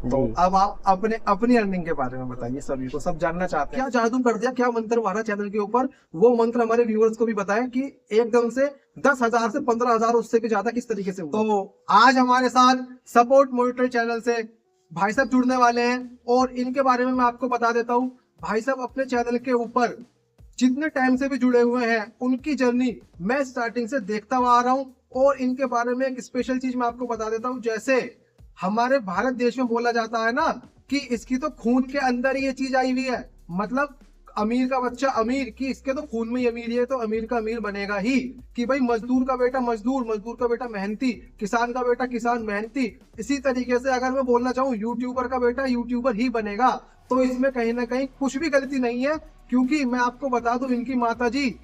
तो जी। अब आप अपने अपनी अर्निंग के बारे में बताइए, सभी को सब जानना चाहते हैं। क्या जादू कर दिया, क्या मंत्र मारा चैनल के ऊपर, वो मंत्र हमारे व्यूअर्स को भी बताएं कि एकदम से 10,000 से 15,000 उससे भी ज्यादा किस तरीके से हुआ। तो आज हमारे साथ सपोर्ट मॉनिटर चैनल से भाई साहब जुड़ने वाले हैं, और इनके बारे में मैं आपको बता देता हूँ। भाई साहब अपने चैनल के ऊपर जितने टाइम से भी जुड़े हुए हैं, उनकी जर्नी मैं स्टार्टिंग से देखता हुआ आ रहा हूँ। और इनके बारे में एक स्पेशल चीज मैं आपको बता देता हूँ। जैसे हमारे भारत देश में बोला जाता है ना कि इसकी तो खून के अंदर ही ये चीज आई हुई है, मतलब अमीर का बच्चा अमीर, कि इसके तो खून में ही अमीर है, तो अमीर का अमीर बनेगा ही। कि भाई मजदूर का बेटा मजदूर, मजदूर का बेटा मेहनती, किसान का बेटा किसान मेहनती। इसी तरीके से अगर मैं बोलना चाहूँ, यूट्यूबर का बेटा यूट्यूबर ही बनेगा। तो इसमें कहीं ना कहीं कुछ भी गलती नहीं है, क्योंकि मैं आपको बता दूं, इनकी माता जी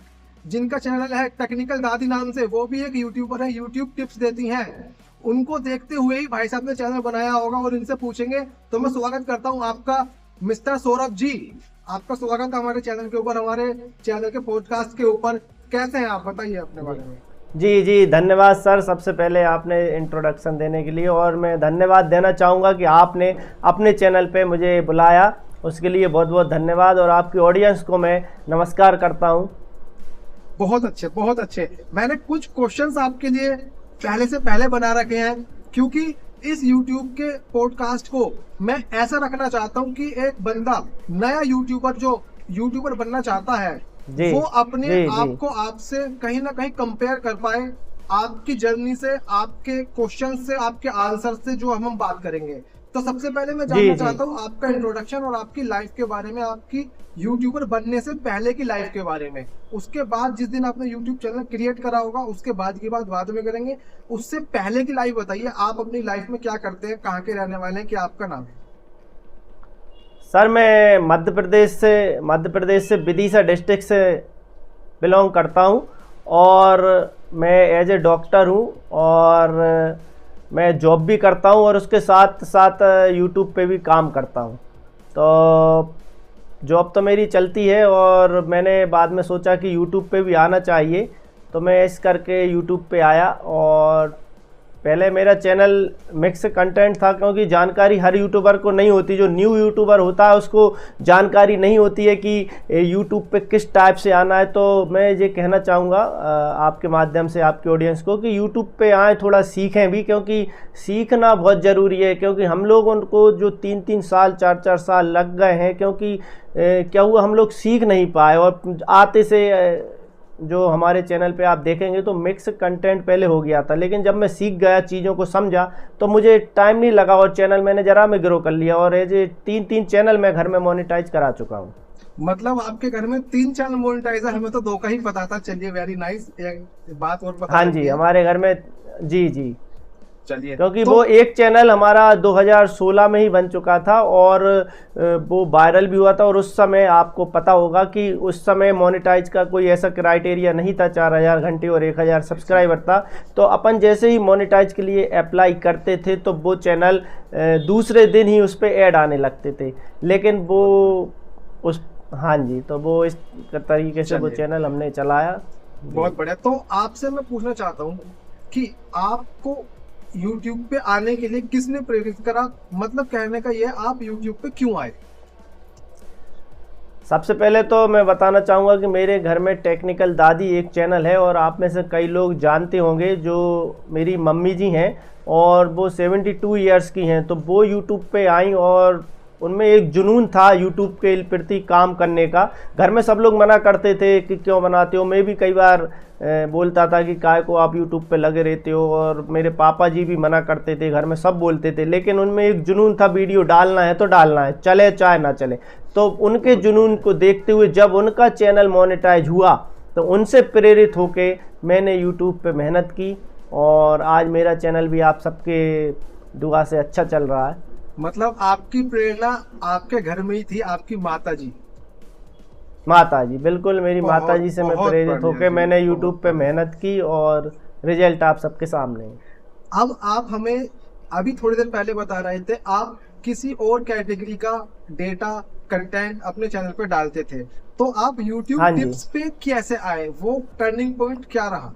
जिनका चैनल है टेक्निकल दादी नाम से, वो भी एक यूट्यूबर है, यूट्यूब टिप्स देती हैं। उनको देखते हुए ही भाई साहब ने चैनल बनाया होगा, और इनसे पूछेंगे। तो मैं स्वागत करता हूं आपका मिस्टर सौरभ जी, आपका स्वागत है हमारे चैनल के ऊपर, हमारे चैनल के पॉडकास्ट के ऊपर। कैसे हैं आप, बताइए अपने बारे में। जी जी, धन्यवाद सर। सबसे पहले आपने इंट्रोडक्शन देने के लिए, और मैं धन्यवाद देना चाहूँगा कि आपने अपने चैनल पे मुझे बुलाया, उसके लिए बहुत बहुत धन्यवाद। और आपकी ऑडियंस को मैं नमस्कार करता हूँ। बहुत अच्छे, बहुत अच्छे। मैंने कुछ क्वेश्चंस आपके लिए पहले से पहले बना रखे हैं, क्योंकि इस YouTube के पॉडकास्ट को मैं ऐसा रखना चाहता हूं कि एक बंदा नया यूट्यूबर जो यूट्यूबर बनना चाहता है, जी वो अपने जी जी आप को आपसे कहीं ना कहीं कंपेयर कर पाए, आपकी जर्नी से, आपके क्वेश्चन से, आपके आंसर से, जो हम बात करेंगे। तो सबसे पहले मैं जी जानना जी। चाहता हूँ आपका इंट्रोडक्शन और आपकी लाइफ के बारे में, आपकी यूट्यूबर बनने से पहले की लाइफ के बारे में। उसके बाद जिस दिन आपने यूट्यूब चैनल क्रिएट करा होगा, उसके बाद की बात बाद में करेंगे। उससे पहले की लाइफ बताइए, आप अपनी लाइफ में क्या करते हैं, कहाँ के रहने वाले हैं, क्या आपका नाम है। सर मैं मध्य प्रदेश से विदिशा डिस्ट्रिक्ट से बिलोंग करता हूँ, और मैं एज ए डॉक्टर हूँ, और मैं जॉब भी करता हूँ, और उसके साथ साथ यूट्यूब पे भी काम करता हूँ। तो जॉब तो मेरी चलती है, और मैंने बाद में सोचा कि यूट्यूब पे भी आना चाहिए, तो मैं इस करके यूट्यूब पे आया। और पहले मेरा चैनल मिक्स कंटेंट था, क्योंकि जानकारी हर यूट्यूबर को नहीं होती। जो न्यू यूट्यूबर होता है उसको जानकारी नहीं होती है कि यूट्यूब पे किस टाइप से आना है। तो मैं ये कहना चाहूँगा आपके माध्यम से आपके ऑडियंस को कि यूट्यूब पे आएँ, थोड़ा सीखें भी, क्योंकि सीखना बहुत ज़रूरी है। क्योंकि हम लोगों को जो 3-3 साल 4-4 साल लग गए हैं, क्योंकि क्या हुआ, हम लोग सीख नहीं पाए। और आते से जो हमारे चैनल पे आप देखेंगे तो मिक्स कंटेंट पहले हो गया था, लेकिन जब मैं सीख गया, चीज़ों को समझा, तो मुझे टाइम नहीं लगा, और चैनल मैंने जरा में ग्रो कर लिया। और ये 3-3 चैनल मैं घर में मोनेटाइज करा चुका हूँ। मतलब आपके घर में 3 चैनल मोनेटाइजर, हमें तो 2 का ही पता था। चलिए, वेरी नाइस, एक बात और पता हाँ लग जी, गया। हमारे घर में। जी जी। चलिए क्योंकि तो वो एक चैनल हमारा 2016 में ही बन चुका था, और वो वायरल भी हुआ था। और उस समय आपको पता होगा कि उस समय मोनेटाइज का कोई ऐसा क्राइटेरिया नहीं था, 4000 घंटे और 1000 सब्सक्राइबर था। तो अपन जैसे ही मोनेटाइज के लिए अप्लाई करते थे, तो वो चैनल दूसरे दिन ही उस पर ऐड आने लगते थे। लेकिन वो उस हाँ जी, तो वो इस तरीके से वो चलिए, चैनल हमने चलाया। जी। बहुत बढ़िया। तो आपसे मैं पूछना चाहता हूँ कि आपको YouTube पे आने के लिए किसने प्रेरित करा, मतलब कहने का ये, आप YouTube पे क्यों आए। सबसे पहले तो मैं बताना चाहूँगा कि मेरे घर में टेक्निकल दादी एक चैनल है, और आप में से कई लोग जानते होंगे, जो मेरी मम्मी जी हैं, और वो 72 ईयर्स की हैं। तो वो यूट्यूब पे आई, और उनमें एक जुनून था यूट्यूब के प्रति काम करने का। घर में सब लोग मना करते थे कि क्यों बनाते हो, मैं भी कई बार बोलता था कि काय को आप यूट्यूब पे लगे रहते हो, और मेरे पापा जी भी मना करते थे, घर में सब बोलते थे। लेकिन उनमें एक जुनून था, वीडियो डालना है तो डालना है, चले चाहे ना चले। तो उनके जुनून को देखते हुए जब उनका चैनल मोनेटाइज हुआ, तो उनसे प्रेरित होके मैंने यूट्यूब पे मेहनत की, और आज मेरा चैनल भी आप सबके दुआ से अच्छा चल रहा है। मतलब आपकी प्रेरणा आपके घर में ही थी, आपकी माता जी। माता जी, बिल्कुल, मेरी माता बहुत जी से मैं बहुत प्रेरित बढ़िया होके जी, मैंने बहुत यूट्यूब पे बढ़िया। मेहनत की, और रिजल्ट आप सबके सामने है। अब आप हमें अभी थोड़ी देर पहले बता रहे थे, आप किसी और कैटेगरी का डेटा कंटेंट अपने चैनल पे डालते थे, तो आप YouTube हाँ जी। टिप्स पे कैसे आए, वो टर्निंग पॉइंट क्या रहा।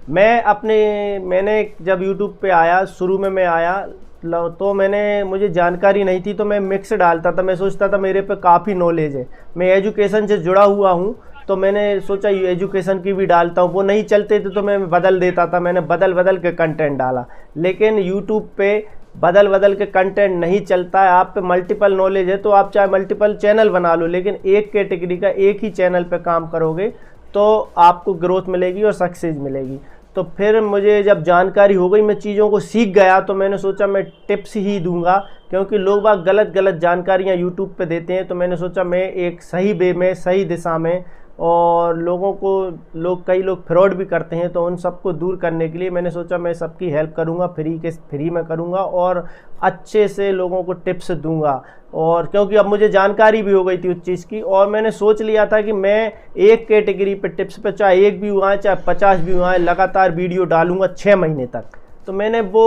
मैंने जब यूट्यूब पे आया, शुरू में मैं आया तो मैंने मुझे जानकारी नहीं थी तो मैं मिक्स डालता था। मैं सोचता था मेरे पे काफ़ी नॉलेज है, मैं एजुकेशन से जुड़ा हुआ हूँ, तो मैंने सोचा ये एजुकेशन की भी डालता हूँ। वो नहीं चलते थे तो मैं बदल देता था, मैंने बदल बदल के कंटेंट डाला। लेकिन यूट्यूब पे बदल बदल के कंटेंट नहीं चलता है। आप पे मल्टीपल नॉलेज है तो आप चाहे मल्टीपल चैनल बना लो, लेकिन एक कैटेगरी का एक ही चैनल पे काम करोगे तो आपको ग्रोथ मिलेगी और सक्सेस मिलेगी। तो फिर मुझे जब जानकारी हो गई, मैं चीज़ों को सीख गया, तो मैंने सोचा मैं टिप्स ही दूंगा, क्योंकि लोग बाग गलत गलत जानकारियाँ यूट्यूब पे देते हैं। तो मैंने सोचा मैं एक सही वे में, सही दिशा में, और लोगों को कई लोग फ्रॉड भी करते हैं, तो उन सबको दूर करने के लिए मैंने सोचा मैं सबकी हेल्प करूंगा, फ्री में करूंगा और अच्छे से लोगों को टिप्स दूंगा। और क्योंकि अब मुझे जानकारी भी हो गई थी उस चीज़ की, और मैंने सोच लिया था कि मैं एक कैटेगरी पे टिप्स पे चाहे 1 व्यू आए चाहे 50 व्यू आए, लगातार वीडियो डालूंगा 6 महीने तक। तो मैंने वो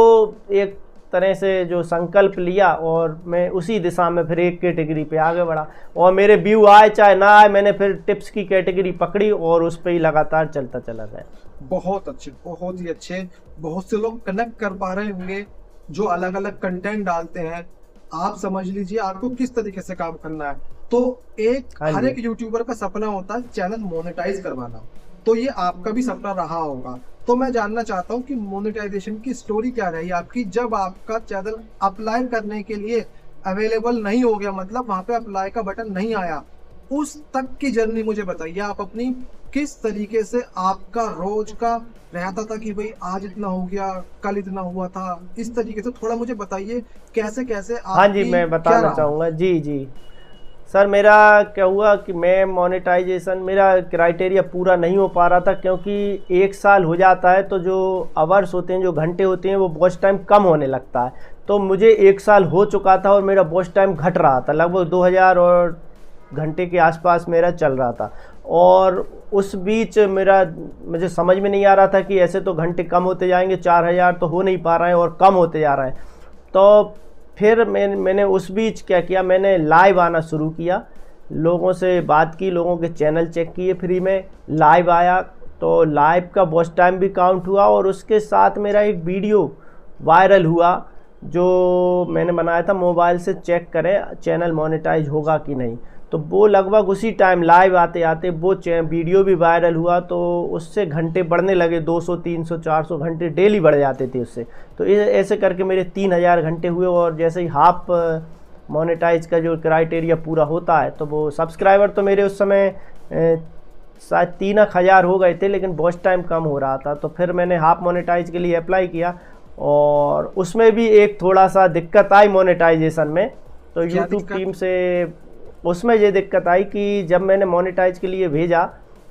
एक तरह से जो संकल्प लिया और मैं उसी दिशा में फिर एक कैटेगरी पे आगे बढ़ा, और मेरे व्यू आए चाहे ना आए, मैंने फिर टिप्स की कैटेगरी पकड़ी और उस पर ही लगातार चलता चला गया। बहुत अच्छे, बहुत ही अच्छे। बहुत से लोग कनेक्ट कर पा रहे होंगे जो अलग अलग कंटेंट डालते हैं। आप समझ लीजिए आपको किस तरीके से काम करना है। तो हर एक यूट्यूबर का सपना होता है चैनल मोनेटाइज करवाना, तो ये आपका भी सपना रहा होगा। तो मैं जानना चाहता हूँ कि मोनेटाइजेशन की स्टोरी क्या रही आपकी, जब आपका चैनल अप्लाई करने के लिए अवेलेबल नहीं हो गया, मतलब वहां पे अप्लाई का बटन नहीं आया, उस तक की जर्नी मुझे बताइए। आप अपनी किस तरीके से आपका रोज का रहता था कि भाई आज इतना हो गया, कल इतना हुआ था, इस तरीके से थोड़ा मुझे बताइए कैसे कैसे। हाँ जी, मैं बताना चाहूँगा। जी सर, मेरा क्या हुआ कि मैं मोनेटाइजेशन, मेरा क्राइटेरिया पूरा नहीं हो पा रहा था, क्योंकि 1 साल हो जाता है तो जो आवर्स होते हैं, जो घंटे होते हैं, वो वॉच टाइम कम होने लगता है। तो मुझे 1 साल हो चुका था और मेरा वॉच टाइम घट रहा था, लगभग 2000 और घंटे के आसपास मेरा चल रहा था। और उस बीच मुझे समझ में नहीं आ रहा था कि ऐसे तो घंटे कम होते जाएंगे, 4000 तो हो नहीं पा रहे हैं और कम होते जा रहे हैं। तो फिर मैंने उस बीच क्या किया, मैंने लाइव आना शुरू किया, लोगों से बात की, लोगों के चैनल चेक किए, फ्री में लाइव आया। तो लाइव का वॉच टाइम भी काउंट हुआ और उसके साथ मेरा एक वीडियो वायरल हुआ जो मैंने बनाया था, मोबाइल से चेक करें चैनल मोनेटाइज होगा कि नहीं। तो वो लगभग उसी टाइम लाइव आते आते वो वीडियो भी वायरल हुआ, तो उससे घंटे बढ़ने लगे, 200 300 400 घंटे डेली बढ़ जाते थे उससे। तो ऐसे करके मेरे 3000 घंटे हुए, और जैसे ही हाफ मोनेटाइज का जो क्राइटेरिया पूरा होता है, तो वो सब्सक्राइबर तो मेरे उस समय शायद 3000 हो गए थे, लेकिन वॉच टाइम कम हो रहा था। तो फिर मैंने हाफ मोनेटाइज के लिए अप्लाई किया, और उसमें भी एक थोड़ा सा दिक्कत आई मोनेटाइजेशन में। तो यूट्यूब टीम से उसमें ये दिक्कत आई कि जब मैंने मोनेटाइज के लिए भेजा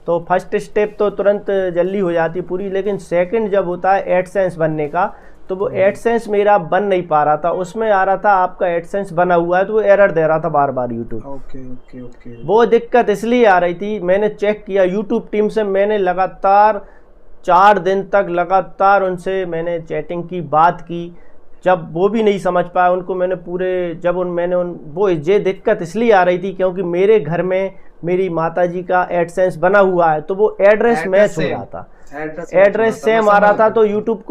तो फर्स्ट स्टेप तो तुरंत जल्दी हो जाती पूरी, लेकिन सेकंड जब होता है एडसेंस बनने का, तो वो एडसेंस मेरा बन नहीं पा रहा था। उसमें आ रहा था आपका एडसेंस बना हुआ है, तो वो एरर दे रहा था बार बार यूट्यूब। ओके। वो दिक्कत इसलिए आ रही थी, मैंने चेक किया यूट्यूब टीम से, मैंने लगातार 4 दिन तक लगातार उनसे मैंने चैटिंग की, बात की। जब वो भी नहीं समझ पाया उनको, मैंने वो ये दिक्कत इसलिए आ रही थी क्योंकि मेरे घर में मेरी माताजी का एडसेंस बना हुआ है, तो वो एड्रेस मैच हो रहा था, एड्रेस सेम आ रहा था। तो यूट्यूब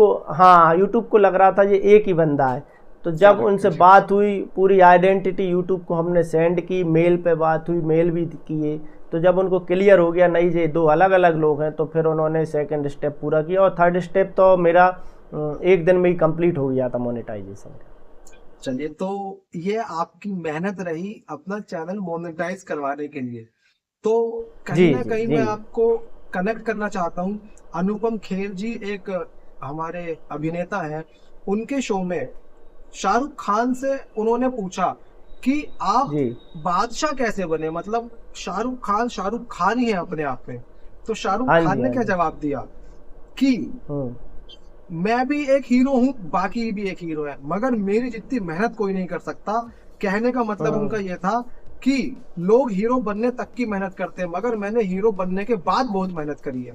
को लग रहा था ये एक ही बंदा है। तो जब उनसे बात हुई, पूरी आइडेंटिटी यूट्यूब को हमने सेंड की, मेल पे बात हुई, मेल भी किए। तो जब उनको क्लियर हो गया नहीं ये 2 अलग अलग लोग हैं, तो फिर उन्होंने सेकंड स्टेप पूरा किया, और थर्ड स्टेप तो मेरा 1 दिन में ही कंप्लीट हो गया था मोनेटाइजेशन। चलिए, तो ये आपकी मेहनत रही अपना चैनल मोनेटाइज करवाने के लिए। तो कहीं ना कहीं मैं आपको कनेक्ट करना चाहता हूँ। अनुपम खेर जी एक हमारे अभिनेता हैं, उनके शो में शाहरुख खान से उन्होंने पूछा कि आप बादशाह कैसे बने, मतलब शाहरुख खान ही है अपने आप में। तो शाहरुख खान ने क्या जवाब दिया कि मैं भी एक हीरो हूँ, बाकी भी एक हीरो है, मगर मेरी जितनी मेहनत कोई नहीं कर सकता। कहने का मतलब उनका यह था कि लोग हीरो बनने तक की मेहनत करते हैं, मगर मैंने हीरो बनने के बाद बहुत मेहनत करी है।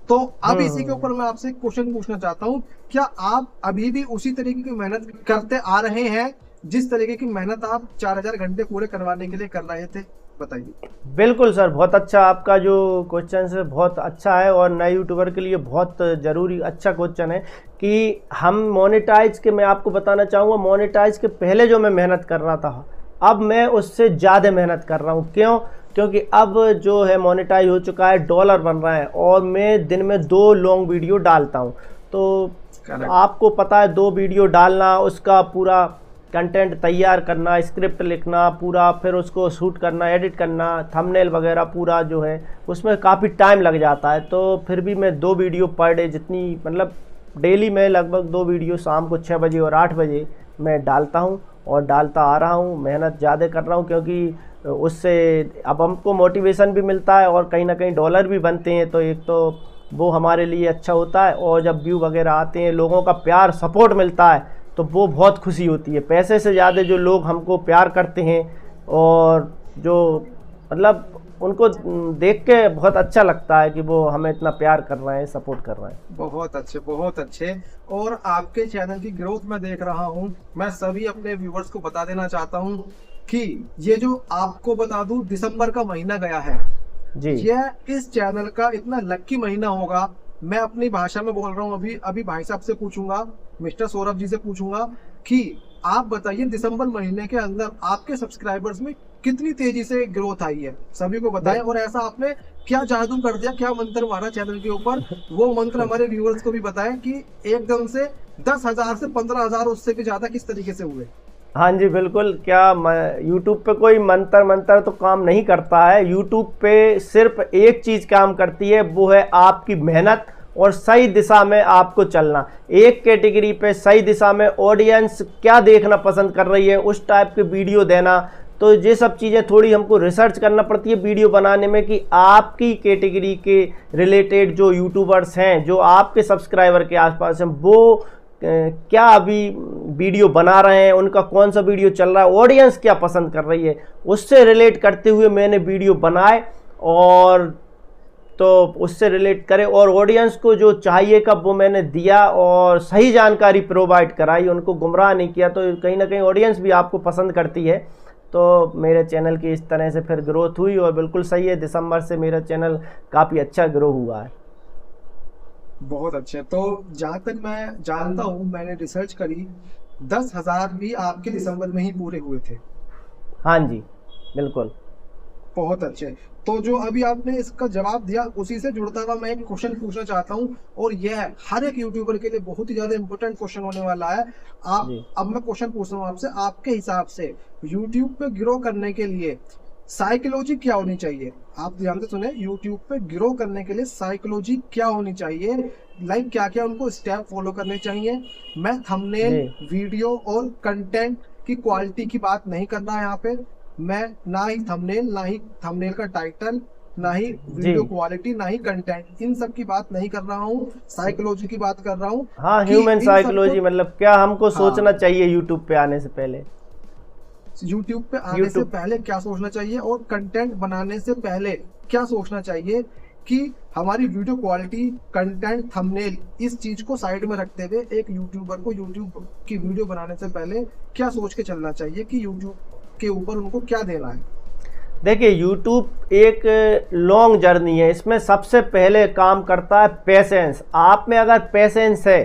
तो अब इसी के ऊपर मैं आपसे क्वेश्चन पूछना चाहता हूँ, क्या आप अभी भी उसी तरीके की मेहनत करते आ रहे हैं जिस तरीके की मेहनत आप 4000 घंटे पूरे करवाने के लिए कर रहे थे? बताइए। बिल्कुल सर, बहुत अच्छा आपका जो क्वेश्चन है बहुत अच्छा है और नए यूट्यूबर के लिए बहुत ज़रूरी अच्छा क्वेश्चन है कि हम मोनेटाइज के, मैं आपको बताना चाहूँगा मोनेटाइज के पहले जो मैं मेहनत कर रहा था अब मैं उससे ज़्यादा मेहनत कर रहा हूँ। क्यों? क्योंकि अब जो है मोनेटाइज हो चुका है, डॉलर बन रहा है और मैं दिन में 2 लॉन्ग वीडियो डालता हूँ। तो आपको पता है 2 वीडियो डालना, उसका पूरा कंटेंट तैयार करना, स्क्रिप्ट लिखना पूरा, फिर उसको शूट करना, एडिट करना, थंबनेल वगैरह पूरा जो है उसमें काफ़ी टाइम लग जाता है। तो फिर भी मैं 2 वीडियो पर डे, जितनी मतलब डेली में लगभग 2 वीडियो शाम को 6 बजे और 8 बजे मैं डालता हूँ और डालता आ रहा हूँ। मेहनत ज़्यादा कर रहा हूँ क्योंकि उससे अब हमको मोटिवेशन भी मिलता है और कहीं ना कहीं डॉलर भी बनते हैं। तो एक तो वो हमारे लिए अच्छा होता है और जब व्यू वगैरह आते हैं, लोगों का प्यार सपोर्ट मिलता है तो वो बहुत खुशी होती है। पैसे से ज़्यादा जो लोग हमको प्यार करते हैं और जो मतलब उनको देख के बहुत अच्छा लगता है कि वो हमें इतना प्यार कर रहे हैं, सपोर्ट कर रहे हैं। बहुत अच्छे, बहुत अच्छे। और आपके चैनल की ग्रोथ मैं देख रहा हूँ। मैं सभी अपने व्यूवर्स को बता देना चाहता हूँ कि ये जो आपको बता दूं दिसंबर का महीना गया है, जी, यह इस चैनल का इतना लकी महीना होगा। मैं अपनी भाषा में बोल रहा हूँ। अभी भाई साहब से पूछूंगा, मिस्टर सौरभ जी से पूछूंगा कि आप बताइए दिसंबर महीने के अंदर आपके सब्सक्राइबर्स में कितनी तेजी से ग्रोथ आई है, सभी को बताएं। और ऐसा आपने क्या जादू कर दिया, क्या मंत्र मारा चैनल के ऊपर, वो मंत्र हमारे व्यूअर्स को भी बताएं कि एकदम से 10,000 से 15,000 उससे भी ज्यादा किस तरीके से हुए। हाँ जी बिल्कुल। क्या यूट्यूब पे कोई मंत्र तो काम नहीं करता है। यूट्यूब पे सिर्फ एक चीज़ काम करती है, वो है आपकी मेहनत और सही दिशा में आपको चलना। एक कैटेगरी पे सही दिशा में ऑडियंस क्या देखना पसंद कर रही है उस टाइप के वीडियो देना। तो ये सब चीज़ें थोड़ी हमको रिसर्च करना पड़ती है वीडियो बनाने में कि आपकी कैटेगरी के रिलेटेड जो यूट्यूबर्स हैं, जो आपके सब्सक्राइबर के आसपास हैं, वो क्या अभी वीडियो बना रहे हैं, उनका कौन सा वीडियो चल रहा है, ऑडियंस क्या पसंद कर रही है, उससे रिलेट करते हुए मैंने वीडियो बनाए और तो उससे रिलेट करे और ऑडियंस को जो चाहिए कब वो मैंने दिया और सही जानकारी प्रोवाइड कराई, उनको गुमराह नहीं किया। तो कहीं ना कहीं ऑडियंस भी आपको पसंद करती है। तो मेरे चैनल की इस तरह से फिर ग्रोथ हुई और बिल्कुल सही है, दिसंबर से मेरा चैनल काफ़ी अच्छा ग्रो हुआ है। बहुत अच्छे। तो जहां तक मैं जानता हूँ, मैंने रिसर्च करी, 10,000 भी आपके दिसंबर में ही पूरे हुए थे। हाँ जी बिल्कुल। बहुत अच्छे। तो जो अभी आपने इसका जवाब दिया, उसी से जुड़ता हुआ मैं एक क्वेश्चन पूछना चाहता हूँ और यह है हर एक यूट्यूबर के लिए बहुत ही ज्यादा इंपॉर्टेंट क्वेश्चन होने वाला है। अब मैं क्वेश्चन पूछ रहा हूँ आपसे, आपके हिसाब से यूट्यूब पे ग्रो करने के लिए साइकोलॉजी क्या होनी चाहिए? आप ध्यान से सुने, यूट्यूब पे ग्रो करने के लिए साइकोलॉजी क्या होनी चाहिए, लाइक क्या क्या उनको स्टेप फॉलो करने चाहिए? मैं थंबनेल, वीडियो और कंटेंट की क्वालिटी की बात नहीं कर रहा यहाँ पे। मैं ना ही थंबनेल का टाइटल, ना ही वीडियो क्वालिटी, ना ही कंटेंट, इन सब की बात नहीं कर रहा हूँ। साइकोलॉजी की बात कर रहा हूँ। हाँ, ह्यूमन साइकोलॉजी, मतलब क्या हमको सोचना चाहिए यूट्यूब पे आने से पहले, यूट्यूब पे आने से पहले क्या सोचना चाहिए और कंटेंट बनाने से पहले क्या सोचना चाहिए कि हमारी वीडियो क्वालिटी, कंटेंट, थंबनेल, इस चीज को साइड में रखते हुए एक यूट्यूबर को यूट्यूब की वीडियो बनाने से पहले क्या सोच के चलना चाहिए कि यूट्यूब के ऊपर उनको क्या देना है? देखिए यूट्यूब एक लॉन्ग जर्नी है। इसमें सबसे पहले काम करता है पेशेंस। आप में अगर पेशेंस है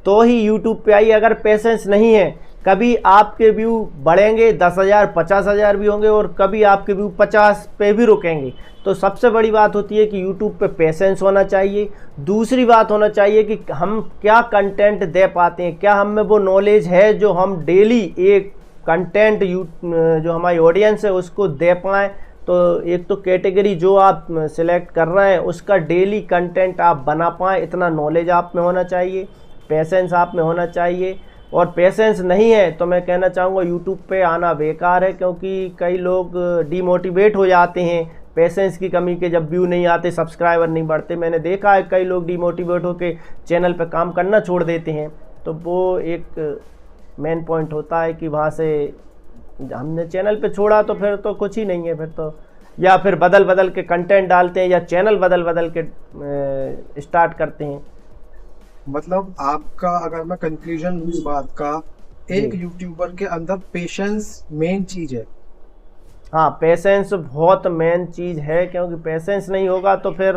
तो ही यूट्यूब पे आइए। अगर पेशेंस नहीं है, कभी आपके व्यू बढ़ेंगे 10,000 50,000 भी होंगे और कभी आपके व्यू 50 पे भी रुकेंगे। तो सबसे बड़ी बात होती है कि यूट्यूब पे पेशेंस होना चाहिए। दूसरी बात होना चाहिए कि हम क्या कंटेंट दे पाते हैं, क्या हम में वो नॉलेज है जो हम डेली एक कंटेंट जो हमारी ऑडियंस है उसको दे पाएँ। तो एक तो कैटेगरी जो आप सिलेक्ट कर रहे हैं उसका डेली कंटेंट आप बना पाएँ, इतना नॉलेज आप में होना चाहिए, पेशेंस आप में होना चाहिए। और पेशेंस नहीं है तो मैं कहना चाहूँगा यूट्यूब पे आना बेकार है, क्योंकि कई लोग डीमोटिवेट हो जाते हैं पेशेंस की कमी के, जब व्यू नहीं आते, सब्सक्राइबर नहीं बढ़ते। मैंने देखा है कई लोग डीमोटिवेट होकर चैनल पे काम करना छोड़ देते हैं। तो वो एक मेन पॉइंट होता है कि वहाँ से हमने चैनल पे छोड़ा तो फिर तो कुछ ही नहीं है, फिर तो या फिर बदल बदल के कंटेंट डालते हैं या चैनल बदल बदल के स्टार्ट करते हैं। मतलब आपका, अगर मैं कंक्लूजन लूँ इस बात का, एक यूट्यूबर के अंदर पेशेंस मेन चीज है। हाँ, पेशेंस बहुत मेन चीज़ है, क्योंकि पेशेंस नहीं होगा तो फिर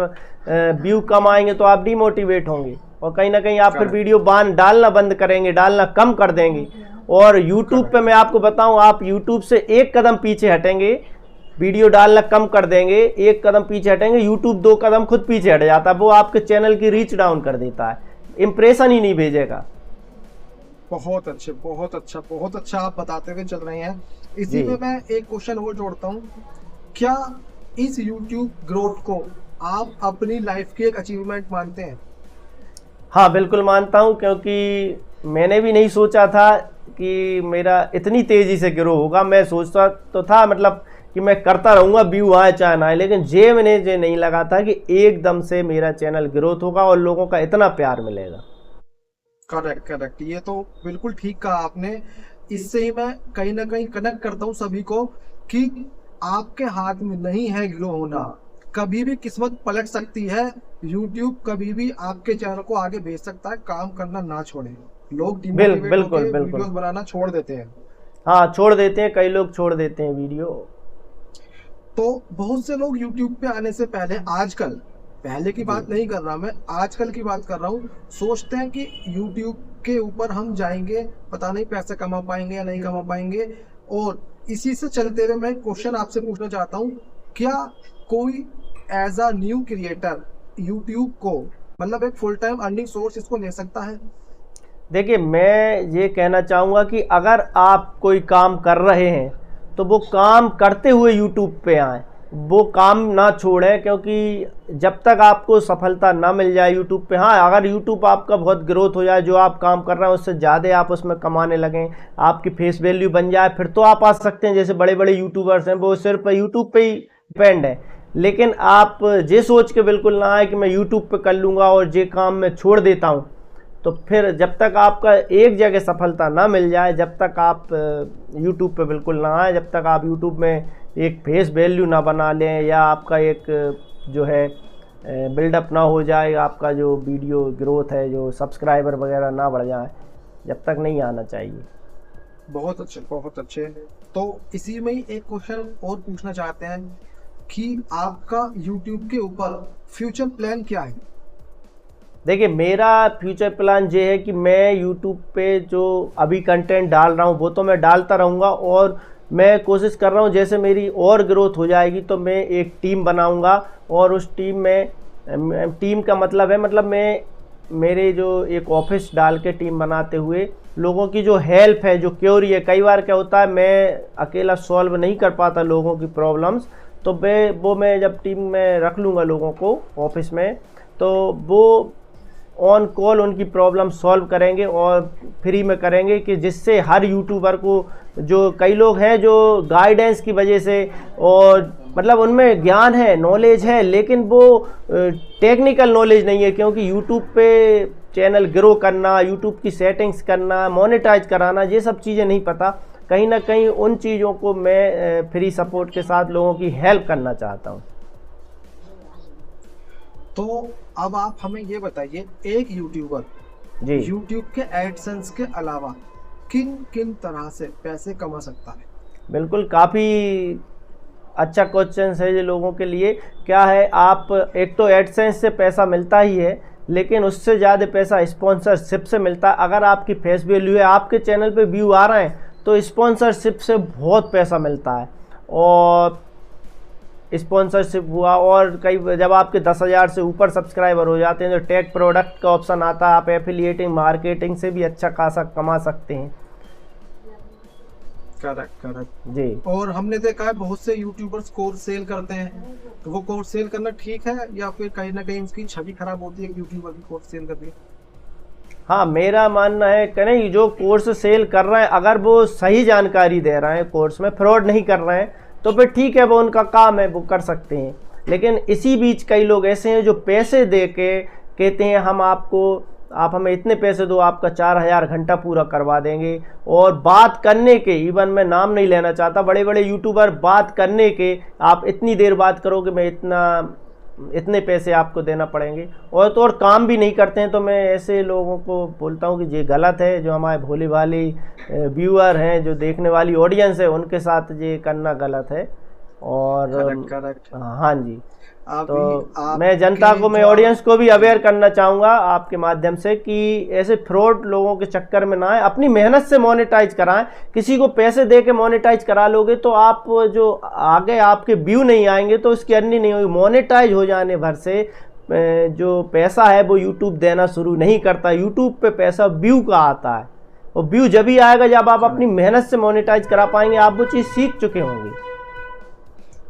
व्यू कम आएंगे तो आप डिमोटिवेट होंगे और कहीं ना कहीं आप फिर Correct. वीडियो डालना बंद करेंगे, डालना कम कर देंगे। और यूट्यूब पे मैं आपको बताऊं, आप यूट्यूब से एक कदम पीछे हटेंगे, वीडियो डालना कम कर देंगे, एक कदम पीछे हटेंगे, यूट्यूब 2 कदम खुद पीछे हट जाता है, वो आपके चैनल की रीच डाउन कर देता है, इंप्रेशन ही नहीं भेजेगा। बहुत अच्छे, बहुत अच्छा, बहुत अच्छा आप बताते हुए चल रहे हैं। इसी जी। में मैं एक क्वेश्चन और जोड़ता हूँ, क्या इस YouTube ग्रोथ को आप अपनी लाइफ की एक अचीवमेंट मानते हैं? हाँ, बिल्कुल मानता हूँ, क्योंकि मैंने भी नहीं सोचा था कि मेरा इतनी तेज़ी से ग्रो होगा। मैं सोचता तो था मतलब कि मैं करता रहूँगा, व्यू आए चाहे ना आए, लेकिन मुझे नहीं लगा था कि एकदम से मेरा चैनल ग्रोथ होगा और लोगों का इतना प्यार मिलेगा। करेक्ट, करेक्ट, ये तो बिल्कुल ठीक कहा आपने। इससे ही मैं कहीं ना कहीं कनेक्ट करता हूँ सभी को कि आपके हाथ में नहीं है ग्रो होना, कभी भी किस्मत पलट सकती है। YouTube कभी भी आपके चैनल को आगे भेज सकता है, काम करना ना छोड़े। लोग डिमोटिवेट बिल्कुल होकर बिल्कुल। वीडियोस बनाना छोड़ देते हैं। हाँ, छोड़ देते हैं, कई लोग छोड़ देते हैं वीडियो। तो बहुत से लोग YouTube पे आने से पहले, आजकल, पहले की जी। बात नहीं कर रहा मैं, आजकल की बात कर रहा हूँ, सोचते हैं कि YouTube के ऊपर हम जाएंगे, पता नहीं पैसे कमा पाएंगे या नहीं कमा पाएंगे। और इसी से चलते हुए मैं क्वेश्चन आपसे पूछना चाहता हूँ, क्या कोई as a new creator YouTube को, मतलब एक फुल टाइम अर्निंग सोर्स इसको ले सकता है? देखिए, मैं ये कहना चाहूँगा कि अगर आप कोई काम कर रहे हैं तो वो काम करते हुए यूट्यूब पे आएँ, वो काम ना छोड़ें, क्योंकि जब तक आपको सफलता ना मिल जाए यूट्यूब पे, हाँ, अगर यूट्यूब आपका बहुत ग्रोथ हो जाए, जो आप काम कर रहे हैं उससे ज़्यादा आप उसमें कमाने लगें, आपकी फेस वैल्यू बन जाए, फिर तो आप आ सकते हैं। जैसे बड़े बड़े यूट्यूबर्स हैं, वो सिर्फ यूट्यूब पे ही डिपेंड है। लेकिन आप ये सोच के बिल्कुल ना आए कि मैं यूट्यूब पे कर लूँगा और ये काम मैं छोड़ देता हूँ, तो फिर जब तक आपका एक जगह सफलता ना मिल जाए, जब तक आप यूट्यूब पे बिल्कुल ना आए, जब तक आप यूट्यूब में एक फेस वैल्यू ना बना लें, या आपका एक जो है बिल्डअप ना हो जाए, आपका जो वीडियो ग्रोथ है, जो सब्सक्राइबर वगैरह ना बढ़ जाए, जब तक नहीं आना चाहिए। बहुत अच्छे, बहुत अच्छे। तो इसी में ही एक क्वेश्चन और पूछना चाहते हैं कि आपका YouTube के ऊपर फ्यूचर प्लान क्या है? देखिए, मेरा फ्यूचर प्लान ये है कि मैं यूट्यूब पे जो अभी कंटेंट डाल रहा हूँ वो तो मैं डालता रहूँगा, और मैं कोशिश कर रहा हूँ जैसे मेरी और ग्रोथ हो जाएगी तो मैं एक टीम बनाऊँगा, और उस टीम में, टीम का मतलब है, मतलब मैं मेरे जो एक ऑफिस डाल के टीम बनाते हुए लोगों की जो हेल्प है, जो क्योरी है, कई बार क्या होता है मैं अकेला सॉल्व नहीं कर पाता लोगों की प्रॉब्लम्स, तो मैं जब टीम में रख लूँगा लोगों को ऑफिस में, तो वो ऑन कॉल उनकी प्रॉब्लम सॉल्व करेंगे और फ्री में करेंगे, कि जिससे हर यूट्यूबर को, जो कई लोग हैं जो गाइडेंस की वजह से, और मतलब उनमें ज्ञान है, नॉलेज है, लेकिन वो टेक्निकल नॉलेज नहीं है, क्योंकि यूट्यूब पे चैनल ग्रो करना, यूट्यूब की सेटिंग्स करना, मोनेटाइज कराना, ये सब चीज़ें नहीं पता। कहीं ना कहीं उन चीज़ों को मैं फ्री सपोर्ट के साथ लोगों की हेल्प करना चाहता हूँ। तो अब आप हमें ये बताइए, एक यूट्यूबर जी। यूट्यूब के एडसेंस के अलावा किन किन तरह से पैसे कमा सकता है? बिल्कुल, काफ़ी अच्छा क्वेश्चन है ये लोगों के लिए। क्या है, आप एक तो एडसेंस से पैसा मिलता ही है, लेकिन उससे ज़्यादा पैसा स्पॉन्सरशिप से मिलता है। अगर आपकी फेस वैल्यू है, आपके चैनल पे व्यू आ रहे हैं, तो स्पॉन्सरशिप से बहुत पैसा मिलता है। और स्पॉन्सरशिप हुआ, और कई जब आपके 10,000 से ऊपर सब्सक्राइबर हो जाते हैं तो टैग प्रोडक्ट का ऑप्शन आता है, आप एफिलिएटिंग मार्केटिंग से भी अच्छा खासा कमा सकते हैं। करेक्ट, करेक्ट जी। और हमने देखा है बहुत से यूट्यूबर्स कोर्स सेल करते हैं, तो वो कोर्स सेल करना ठीक है या फिर कहीं ना कहीं उसकी छवि खराब होती है यूट्यूबर की कोर्स सेल करके? हाँ, मेरा मानना है कि नहीं, जो कोर्स सेल कर रहे हैं अगर वो सही जानकारी दे रहे हैं, कोर्स में फ्रॉड नहीं कर रहे हैं, तो फिर ठीक है, वो उनका काम है, वो कर सकते हैं। लेकिन इसी बीच कई लोग ऐसे हैं जो पैसे दे के कहते हैं आप हमें इतने पैसे दो, आपका 4,000 घंटा पूरा करवा देंगे। और बात करने के, इवन मैं नाम नहीं लेना चाहता, बड़े बड़े यूट्यूबर बात करने के, आप इतनी देर बात करोगे, मैं इतने पैसे आपको देना पड़ेंगे, और तो और काम भी नहीं करते हैं। तो मैं ऐसे लोगों को बोलता हूं कि ये गलत है। जो हमारे भोले भाले व्यूअर हैं, जो देखने वाली ऑडियंस है, उनके साथ ये करना गलत है। और करेक्ट। हाँ जी। तो अभी मैं जनता को, मैं ऑडियंस को भी अवेयर करना चाहूँगा आपके माध्यम से कि ऐसे फ्रॉड लोगों के चक्कर में ना आए, अपनी मेहनत से मोनेटाइज कराएं। किसी को पैसे दे के मोनेटाइज करा लोगे तो आप जो आगे आपके व्यू नहीं आएंगे तो उसकी अर्निंग नहीं होगी। मोनेटाइज हो जाने भर से जो पैसा है वो यूट्यूब देना शुरू नहीं करता। यूट्यूब पे पैसा व्यू का आता है, और व्यू जब ही आएगा जब आप अपनी मेहनत से मोनेटाइज करा पाएंगे। आप वो चीज़ सीख चुके होंगे।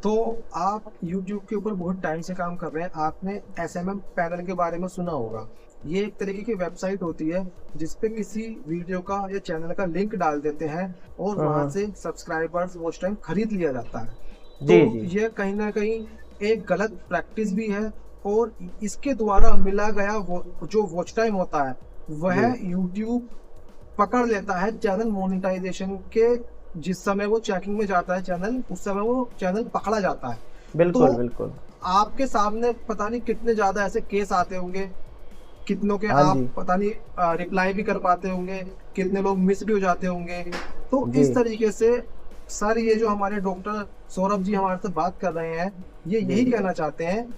तो आप YouTube के ऊपर बहुत टाइम से काम कर रहे हैं, आपने SMM पैनल के बारे में सुना होगा। ये एक तरीके की वेबसाइट होती है जिसपे किसी वीडियो का या चैनल का लिंक डाल देते हैं और वहां से सब्सक्राइबर्स वॉच टाइम खरीद लिया जाता है। तो ये कहीं ना कहीं एक गलत प्रैक्टिस भी है, और इसके द्वारा मिला गया जो वॉच टाइम होता है वह YouTube पकड़ लेता है चैनल मोनेटाइजेशन के। जिस समय वो चेकिंग में जाता है चैनल, उस समय वो चैनल पकड़ा जाता है। बिल्कुल तो बिल्कुल। आपके आपके सामने पता नहीं कितने ज्यादा ऐसे केस आते होंगे, कितनों के आप पता नहीं रिप्लाई भी कर पाते होंगे, कितने लोग मिस भी हो जाते होंगे। तो इस तरीके से सर, ये जो हमारे डॉक्टर सौरभ जी हमारे से बात कर रहे हैं, ये यही कहना चाहते हैं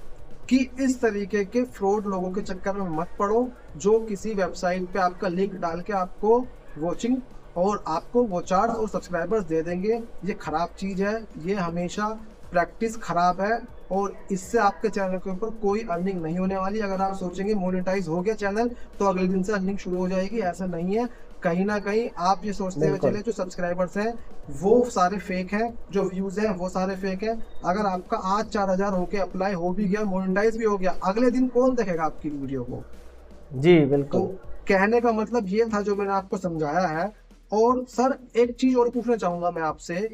कि इस तरीके के फ्रॉड लोगों के चक्कर में मत पड़ो, जो किसी वेबसाइट पे आपका लिंक डाल के आपको वॉचिंग और आपको वॉचर्स और सब्सक्राइबर्स दे देंगे। ये खराब चीज है, ये हमेशा प्रैक्टिस खराब है, और इससे आपके चैनल के ऊपर कोई अर्निंग नहीं होने वाली। अगर आप सोचेंगे मोनेटाइज हो गया चैनल तो अगले दिन से अर्निंग शुरू हो जाएगी, ऐसा नहीं है। कहीं ना कहीं आप ये सोचते हुए चले जो सब्सक्राइबर्स हैं वो सारे फेक हैं, जो व्यूज हैं वो सारे फेक हैं। अगर आपका आज 4000 होके अप्लाई हो भी गया, मोनेटाइज भी हो गया, अगले दिन कौन देखेगा आपकी वीडियो को? जी बिल्कुल। तो कहने का मतलब ये था जो मैंने आपको समझाया है। और सर, एक चीज और पूछना चाहूंगा मैं आपसे,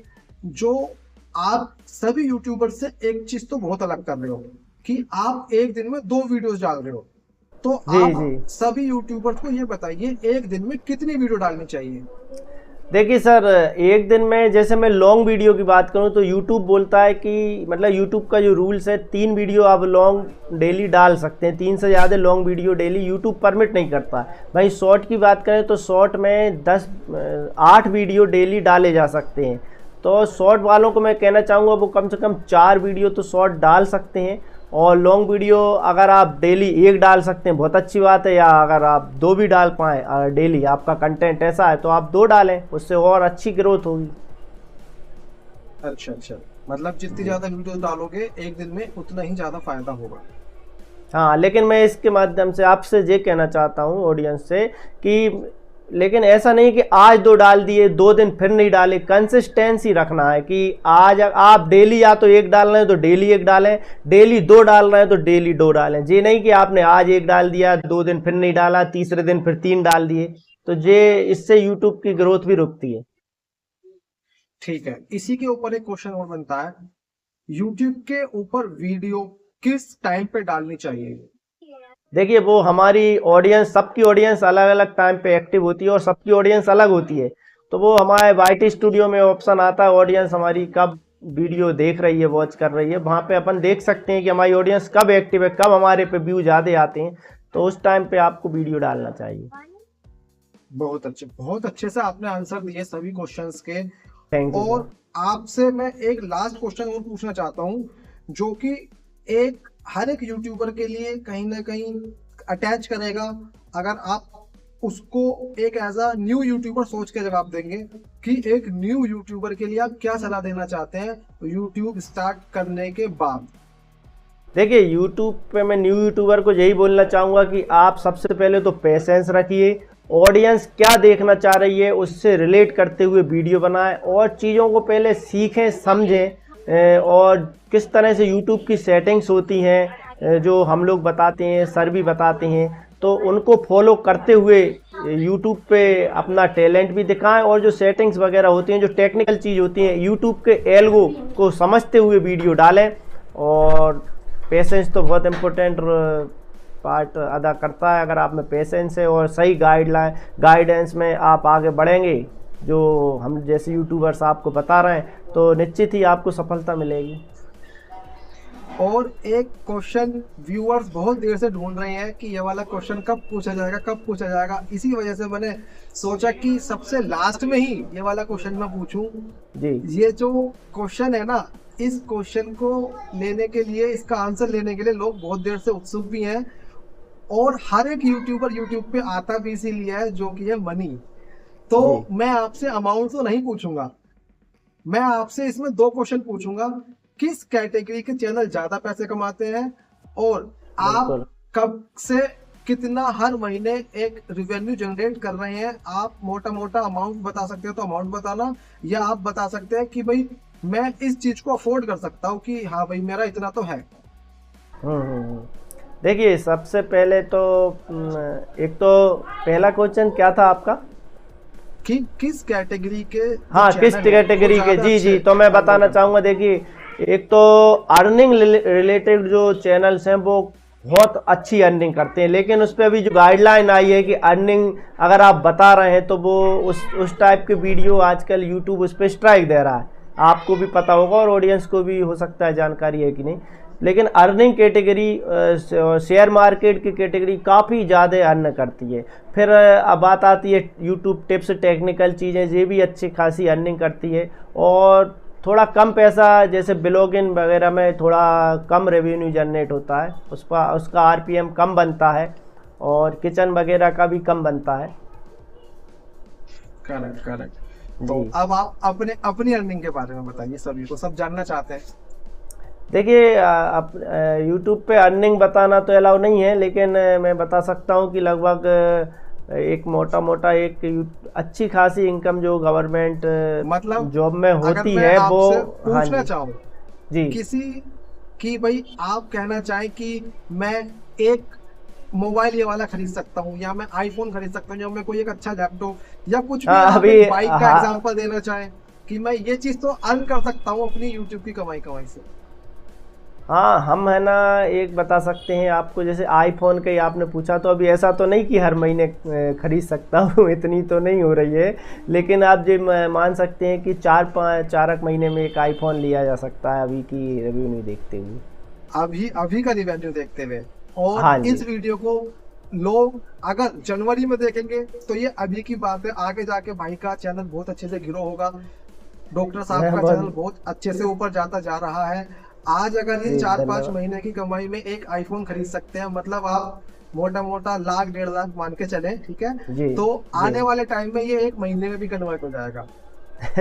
जो आप सभी यूट्यूबर से एक चीज तो बहुत अलग कर रहे हो कि आप एक दिन में 2 वीडियोस डाल रहे हो। तो आप सभी यूट्यूबर्स को ये बताइए, एक दिन में कितनी वीडियो डालनी चाहिए? देखिए सर, एक दिन में जैसे मैं लॉन्ग वीडियो की बात करूं तो यूट्यूब बोलता है कि मतलब यूट्यूब का जो रूल्स है 3 वीडियो आप लॉन्ग डेली डाल सकते हैं। 3 से ज़्यादा long video daily YouTube permit नहीं करता। भाई शॉर्ट की बात करें तो शॉर्ट में 8 वीडियो डेली डाले जा सकते हैं। तो शॉर्ट वालों को मैं कहना चाहूँगा वो कम से कम 4 वीडियो तो शॉर्ट डाल सकते हैं, और लॉन्ग वीडियो अगर आप डेली 1 डाल सकते हैं बहुत अच्छी बात है, या अगर आप 2 भी डाल पाएँ डेली, आपका कंटेंट ऐसा है तो आप 2 डालें, उससे और अच्छी ग्रोथ होगी। अच्छा, मतलब जितनी ज़्यादा वीडियो डालोगे एक दिन में उतना ही ज़्यादा फायदा होगा। हाँ, लेकिन मैं इसके माध्यम से आपसे ये कहना चाहता हूँ ऑडियंस से कि लेकिन ऐसा नहीं कि आज 2 डाल दिए 2 दिन फिर नहीं डाले। कंसिस्टेंसी रखना है कि आज आप डेली या तो 1 डाल रहे हैं तो डेली 1 डालें, डेली 2 डाल रहे हैं तो डेली 2 डालें। ये नहीं कि आपने आज 1 डाल दिया 2 दिन फिर नहीं डाला, तीसरे दिन फिर 3 डाल दिए, तो ये इससे यूट्यूब की ग्रोथ भी रुकती है। ठीक है, इसी के ऊपर एक क्वेश्चन और बनता है, यूट्यूब के ऊपर वीडियो किस टाइम पे डालनी चाहिए? देखिए, वो हमारी ऑडियंस, सबकी ऑडियंस अलग अलग टाइम पे एक्टिव होती है और सबकी ऑडियंस अलग होती है। तो वो हमारे YT स्टूडियो में ऑप्शन आता है ऑडियंस हमारी कब वीडियो देख रही है, वॉच कर रही है, वहाँ पे अपन देख सकते हैं कि हमारी ऑडियंस कब एक्टिव है, कब हमारे पे व्यू ज़्यादा आते हैं। तो उस टाइम पे आपको वीडियो डालना चाहिए। बहुत अच्छे से आपने आंसर दिए सभी क्वेश्चंस के। Thank you. और आपसे मैं एक लास्ट क्वेश्चन और पूछना चाहता हूँ, जो कि एक हर एक यूट्यूबर के लिए कहीं ना कहीं अटैच करेगा। अगर आप उसको एक एज अ न्यू यूट्यूबर सोच के जवाब देंगे कि एक न्यू यूट्यूबर के लिए आप क्या सलाह देना चाहते हैं यूट्यूब स्टार्ट करने के बाद? देखिए, यूट्यूब पे मैं न्यू यूट्यूबर को यही बोलना चाहूँगा कि आप सबसे पहले तो पेशेंस रखिए, ऑडियंस क्या देखना चाह रही है उससे रिलेट करते हुए वीडियो बनाएं, और चीज़ों को पहले सीखें समझें, और किस तरह से यूट्यूब की सेटिंग्स होती हैं जो हम लोग बताते हैं, सर भी बताते हैं, तो उनको फॉलो करते हुए यूट्यूब पे अपना टैलेंट भी दिखाएं। और जो सेटिंग्स वगैरह होती हैं, जो टेक्निकल चीज़ होती हैं, यूट्यूब के एल्गो को समझते हुए वीडियो डालें। और पेशेंस तो बहुत इम्पोर्टेंट पार्ट अदा करता है। अगर आप में पेशेंस है और सही गाइडेंस में आप आगे बढ़ेंगे, जो हम जैसे यूट्यूबर्स आपको बता रहे हैं, तो निश्चित ही आपको सफलता मिलेगी। और एक क्वेश्चन व्यूअर्स बहुत देर से ढूंढ रहे हैं कि ये वाला क्वेश्चन कब पूछा जाएगा। इसी वजह से मैंने सोचा कि सबसे लास्ट में ही ये वाला क्वेश्चन मैं पूछूं। जी। ये जो क्वेश्चन है ना, इस क्वेश्चन को लेने के लिए, इसका आंसर लेने के लिए लोग बहुत देर से उत्सुक भी हैं, और हर एक यूट्यूबर यूट्यूब पे आता भी इसीलिए है, जो कि है मनी। तो जी। मैं आपसे अमाउंट तो नहीं पूछूंगा, मैं आपसे इसमें 2 क्वेश्चन पूछूंगा। किस कैटेगरी के चैनल ज्यादा पैसे कमाते हैं, और आप बिल्कुल। कब से कितना हर महीने एक रिवेन्यू जनरेट कर रहे हैं। आप मोटा मोटा अमाउंट बता सकते हो तो अमाउंट बताना, या आप बता सकते हैं कि भाई मैं इस चीज को अफोर्ड कर सकता हूँ कि हाँ भाई मेरा इतना तो है। देखिए, सबसे पहले तो एक तो पहला क्वेश्चन क्या था आपका? कि किस कैटेगरी के हाँ, जो किस चैनल हैं, वो कैटेगरी के, ज्यादा जी जी, अच्छे तो मैं अर्निंग बताना करते हैं। चाहूँगा। देखिए, एक तो अर्निंग रिलेटेड जो चैनल्स हैं वो बहुत अच्छी अर्निंग करते हैं, लेकिन उस पर अभी जो गाइडलाइन आई है कि अर्निंग अगर आप बता रहे हैं तो वो उस टाइप के वीडियो आजकल यूट्यूब उस पर स्ट्राइक दे रहा है। आपको भी पता होगा और ऑडियंस को भी हो सकता है जानकारी है कि नहीं, लेकिन अर्निंग कैटेगरी शेयर मार्केट की कैटेगरी काफ़ी ज़्यादा अर्न करती है। फिर अब बात आती है यूट्यूब टिप्स, टेक्निकल चीज़ें, ये भी अच्छी खासी अर्निंग करती है। और थोड़ा कम पैसा जैसे ब्लॉगिंग वगैरह में थोड़ा कम रेवेन्यू जनरेट होता है, उसका आरपीएम कम बनता है, और किचन वगैरह का भी कम बनता है। Correct correct. तो जी। अब आप अपनी अर्निंग के बारे में बताइए, सभी को सब जानना चाहते हैं। देखिए, अब यूट्यूब पे अर्निंग बताना तो अलाउ नहीं है, लेकिन मैं बता सकता हूँ कि लगभग एक मोटा एक अच्छी खासी इनकम जो गवर्नमेंट मतलब जॉब में अगर होती मैं है वो, आपसे हाँ पूछना जी, चाहूँ जी, किसी कि भाई आप कहना चाहें कि मैं एक मोबाइल ये वाला खरीद सकता हूँ, या मैं आईफोन खरीद सकता हूँ, या मैं कोई एक अच्छा लैपटॉप, या कुछ भी, हाँ, आप अभी, एक बाइक का हाँ, एग्जांपल देना चाहें कि मैं ये चीज तो अर्न कर सकता हूँ अपनी यूट्यूब की कमाई से। हाँ, हम है ना एक बता सकते हैं आपको, जैसे आईफोन का ही आपने पूछा, तो अभी ऐसा तो नहीं कि हर महीने खरीद सकता हूँ इतनी तो नहीं हो रही है, लेकिन आप जो मान सकते हैं कि 4 महीने में एक आईफोन लिया जा सकता है अभी की रेवेन्यू देखते हुए। अभी का रिवेन्यू देखते हुए। हाँ और जी। इस वीडियो को लोग अगर जनवरी में देखेंगे तो ये अभी की बात है, आगे जाके भाई का चैनल बहुत अच्छे से ग्रो होगा, डॉक्टर साहब मैं का बहुत, चैनल बहुत अच्छे से ऊपर जाता जा रहा है। आज अगर ये जी, 4-5 धन्यवाद। महीने की कमाई में एक आईफोन खरीद सकते हैं, मतलब आप मोटा मोटा लाख 1.5 लाख मान के चले, ठीक है, जी तो आने जी। वाले टाइम में ये 1 महीने में भी कन्वर्ट हो जाएगा।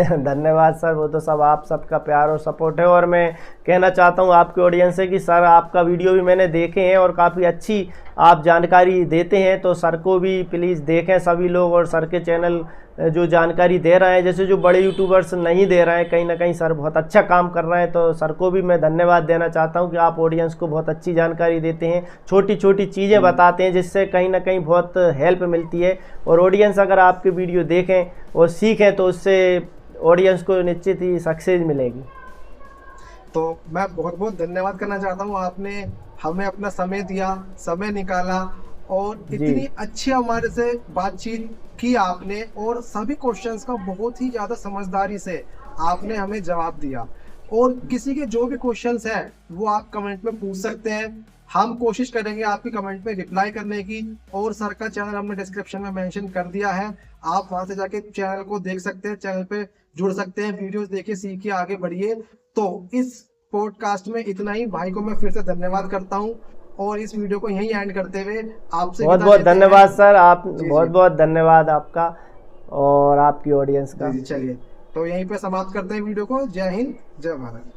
धन्यवाद सर, वो तो सब आप सबका प्यार और सपोर्ट है। और मैं कहना चाहता हूँ आपके ऑडियंस से कि सर आपका वीडियो भी मैंने देखे हैं और काफ़ी अच्छी आप जानकारी देते हैं, तो सर को भी प्लीज़ देखें सभी लोग, और सर के चैनल जो जानकारी दे रहे हैं, जैसे जो बड़े यूट्यूबर्स नहीं दे रहे हैं, कहीं ना कहीं सर बहुत अच्छा काम कर रहे हैं, तो सर को भी मैं धन्यवाद देना चाहता हूं कि आप ऑडियंस को बहुत अच्छी जानकारी देते हैं, छोटी छोटी चीज़ें बताते हैं, जिससे कहीं ना कहीं बहुत हेल्प मिलती है। और ऑडियंस अगर आपके वीडियो देखें और सीखें तो उससे ऑडियंस को निश्चित ही सक्सेस मिलेगी। तो मैं बहुत बहुत धन्यवाद करना चाहता हूँ, आपने हमें अपना समय दिया, समय निकाला, और इतनी अच्छी हमारे से बातचीत की आपने, और सभी क्वेश्चंस का बहुत ही ज़्यादा समझदारी से आपने हमें जवाब दिया। और किसी के जो भी क्वेश्चंस हैं वो आप कमेंट में पूछ सकते हैं, हम कोशिश करेंगे आपकी कमेंट में रिप्लाई करने की। और सर का चैनल हमने डिस्क्रिप्शन में मेंशन कर दिया है, आप वहां से जाके चैनल को देख सकते हैं, चैनल पे जुड़ सकते हैं, वीडियोस देखिए, सीखिए, आगे बढ़िए। तो इस पॉडकास्ट में इतना ही। भाई को मैं फिर से धन्यवाद करता हूँ, और इस वीडियो को यहीं एंड करते हुए आपसे बहुत विदा बहुत लेते हैं। धन्यवाद सर, आप जी, बहुत जी। बहुत धन्यवाद आपका और आपकी ऑडियंस का। जी, चलिए, तो यहीं पे समाप्त करते हैं वीडियो को। जय हिंद, जय भारत।